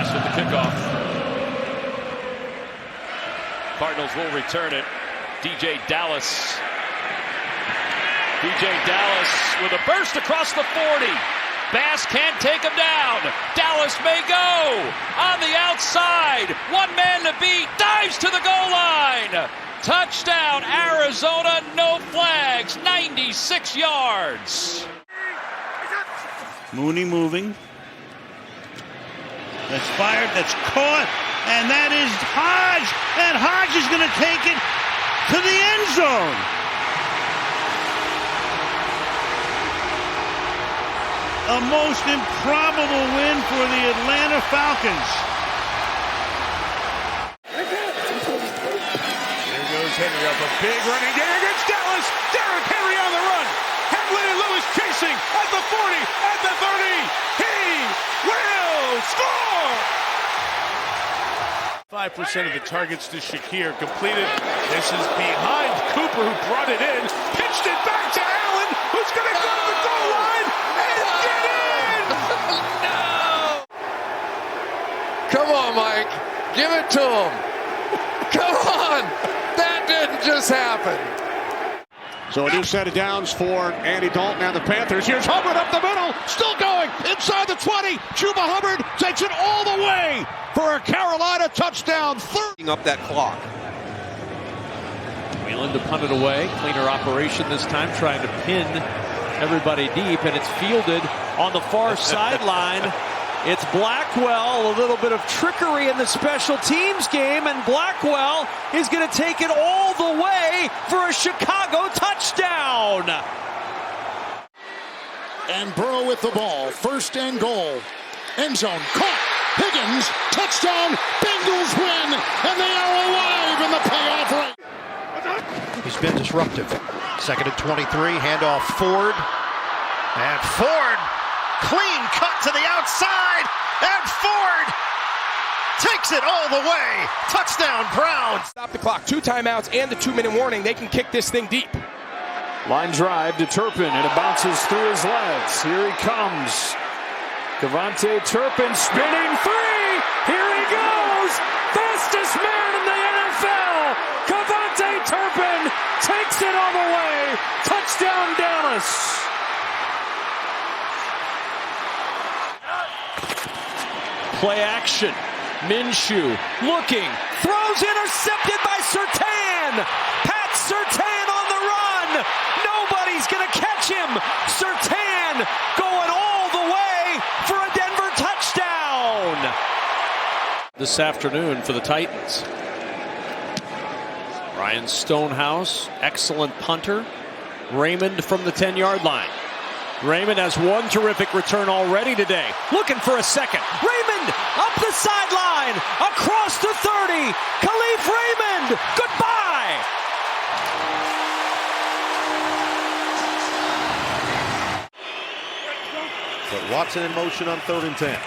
pass with the kickoff. Cardinals will return it. DJ Dallas. DJ Dallas with a burst across the 40. Bass can't take him down. Dallas may go on the outside. One man to beat. Dives to the goal line. Touchdown, Arizona. No flags. 96 yards. Mooney moving. That's fired. That's caught. And that is Hodge. And Hodge is going to take it to the end zone. A most improbable win for the Atlanta Falcons. There goes Henry up a big running game against Dallas. Derrick Henry on the run. Hamlin and Lewis chasing at the 40, at the 30. He will score! 5% of the targets to Shakir completed. This is behind Cooper, who brought it in. Pitched it back to Allen, who's going to go to the goal line and get in! No! Come on, Mike. Give it to him. Come on. That didn't just happen. So a new set of downs for Andy Dalton and the Panthers. Here's Hubbard up the middle, still going, inside the 20. Chuba Hubbard takes it all the way for a Carolina touchdown. Up that clock. Whelan to punt it away. Cleaner operation this time, trying to pin everybody deep, and it's fielded on the far sideline. It's Blackwell, a little bit of trickery in the special teams game, and Blackwell is going to take it all the way for a Chicago touchdown. And Burrow with the ball, first and goal. End zone, caught. Higgins, touchdown. Bengals win, and they are alive in the payoff rate. He's been disruptive. Second and 23, handoff Ford. And Ford, clean cut to the outside, and Ford takes it all the way. Touchdown, Browns. Stop the clock. 2 timeouts and the 2-minute warning. They can kick this thing deep. Line drive to Turpin, and it bounces through his legs. Here he comes. Kavontae Turpin spinning free. Here he goes. Fastest man in the NFL. Kavontae Turpin takes it all the way. Touchdown, Dallas. Play action. Minshew looking. Throws intercepted by Surtain. Pat Surtain on the run. Nobody's going to catch him. Surtain going all the way for a Denver touchdown. This afternoon for the Titans. Ryan Stonehouse, excellent punter. Raymond from the 10-yard line. Raymond has one terrific return already today. Looking for a second. Raymond up the sideline, across the 30. Khalif Raymond, goodbye. But Watson in motion on 3rd and 10.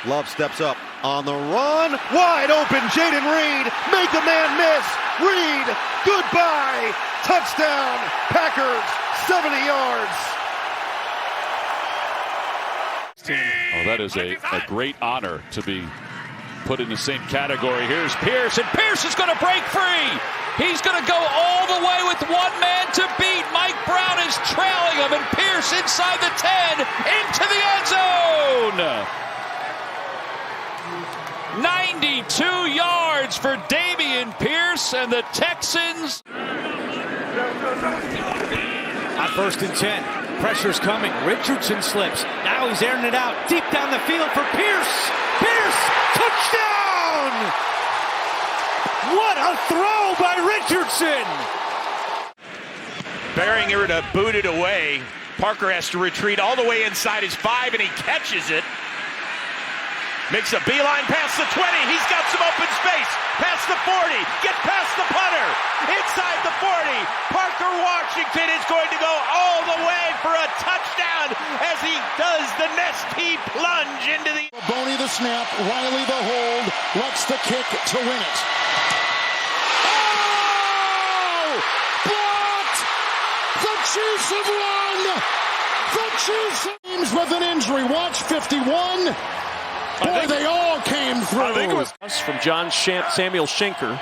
Love steps up on the run. Wide open, Jaden Reed. Make a man miss. Reed, goodbye. Touchdown, Packers, 70 yards. Oh, that is a great honor to be put in the same category. Here's Pierce, and Pierce is going to break free. He's going to go all the way with one man to beat. Mike Brown is trailing him, and Pierce inside the 10 into the end zone. 92 yards for Dameon Pierce and the Texans. On 1st and 10. Pressure's coming. Richardson slips. Now he's airing it out deep down the field for Pierce. Pierce! Touchdown! What a throw by Richardson! Beringer to boot it away. Parker has to retreat all the way inside his 5, and he catches it. Makes a beeline past the 20. He's got some open space. Past the 40. Gets past the punter. Inside the 40. Parker Washington is going to go all the way for a touchdown as he does the Nestea plunge into the... Boney the snap. Riley the hold. Lutz the kick to win it. Oh! Blocked! The Chiefs have won! The Chiefs with an injury. Watch 51. Boy, they all came through. I think it was from John Samuel Schenker.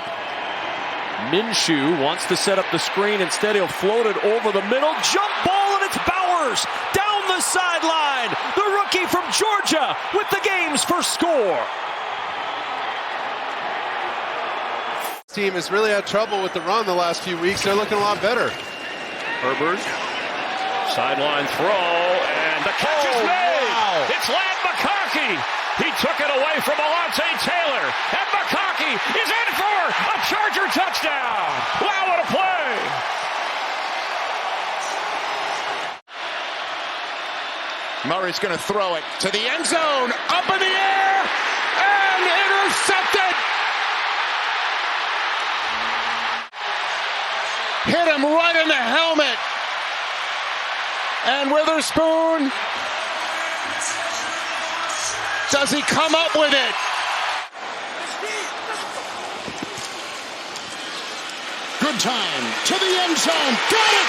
Minshew wants to set up the screen. Instead, he'll float it over the middle. Jump ball, and it's Bowers down the sideline. The rookie from Georgia with the game's first score. Team has really had trouble with the run the last few weeks. They're looking a lot better. Herbert, sideline throw, and the catch is made. Wow. It's Lad McConkey. He took it away from Alontae Taylor, and McConkey is in for a Charger touchdown. Wow, what a play! Murray's going to throw it to the end zone, up in the air, and intercepted. Hit him right in the helmet. And Witherspoon, does he come up with it? Good time to the end zone. Got it!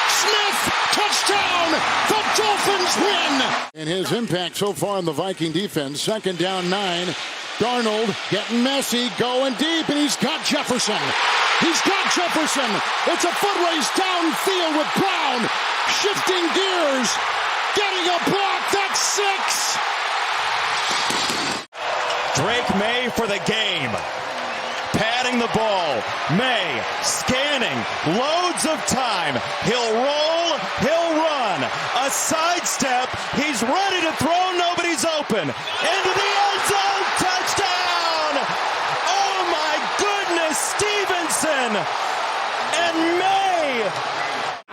Smith, touchdown! The Dolphins win! And his impact so far on the Viking defense, 2nd down 9. Darnold getting messy, going deep, and he's got Jefferson. He's got Jefferson. It's a foot race downfield with Brown. Shifting gears. Getting a block. That's 6. Drake May for the game. Patting the ball. May scanning. Loads of time. He'll roll. He'll run. A sidestep. He's ready to throw. Nobody's open. Into the end zone. Touchdown. Oh my goodness. Stevenson and May.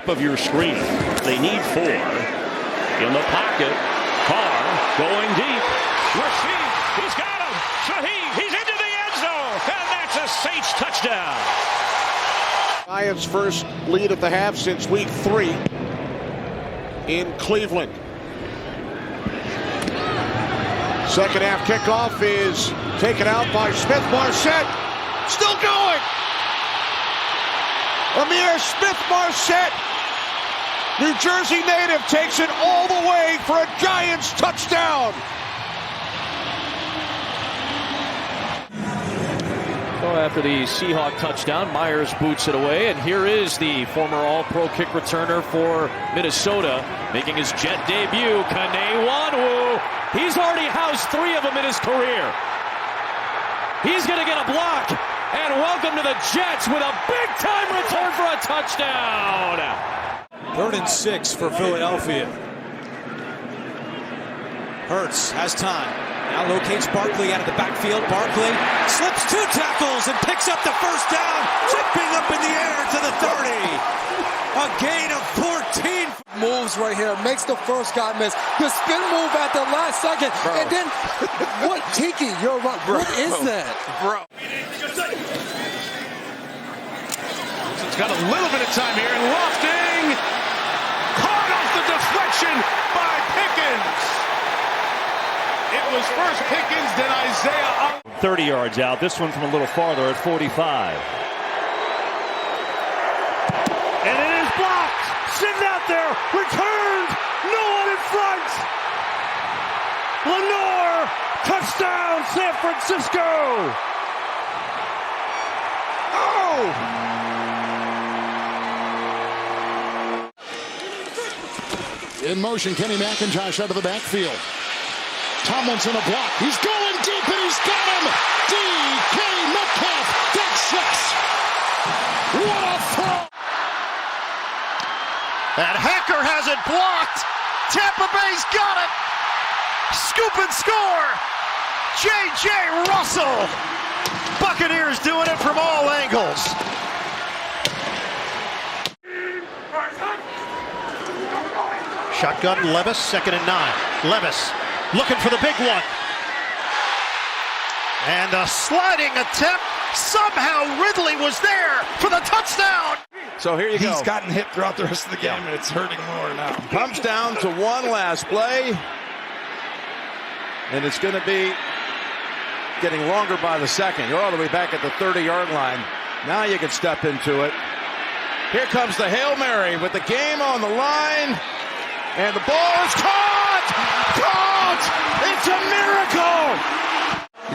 Of your screen. They need 4. In the pocket. Carr going deep. Rasheed, he's got him. Shaheed, he's into the end zone. And that's a Saints touchdown. Giants' first lead at the half since week 3 in Cleveland. Second half kickoff is taken out by Smith-Marsette. Still going. Amir Smith-Marsette, New Jersey native, takes it all the way for a Giants touchdown. So after the Seahawks touchdown, Myers boots it away, and here is the former All-Pro kick returner for Minnesota, making his Jet debut, Kane Nwanwu. He's already housed 3 of them in his career. He's going to get a block, and welcome to the Jets with a big-time return for a touchdown. 3rd and 6 for Philadelphia. Hurts has time. Now locates Barkley out of the backfield. Barkley slips 2 tackles and picks up the first down. Chipping up in the air to the 30. A gain of 14. Moves right here. Makes the first guy miss. The spin move at the last second. Bro. And then, what, Tiki? You're right. What is that? Bro. It's got a little bit of time here, and lofting. Caught off the deflection by Pickens. It was first Pickens, then Isaiah. 30 yards out. This one from a little farther at 45. And it is blocked. Sitting out there. Returned. No one in front. Lenore. Touchdown, San Francisco. Oh. In motion, Kenny McIntosh out of the backfield. Tomlinson a block. He's going deep, and he's got him. DK Metcalf. That's 6. What a throw. And Hacker has it blocked. Tampa Bay's got it. Scoop and score. J.J. Russell. Buccaneers doing it from all angles. Shotgun Levis, 2nd and 9. Levis looking for the big one. And a sliding attempt. Somehow Ridley was there for the touchdown. So here you go. He's gotten hit throughout the rest of the game, and it's hurting more now. Comes down to one last play. And it's going to be getting longer by the second. You're all the way back at the 30-yard line. Now you can step into it. Here comes the Hail Mary with the game on the line. And the ball is caught! Caught! It's a miracle!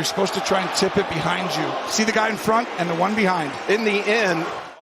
You're supposed to try and tip it behind you. See the guy in front and the one behind. In the end,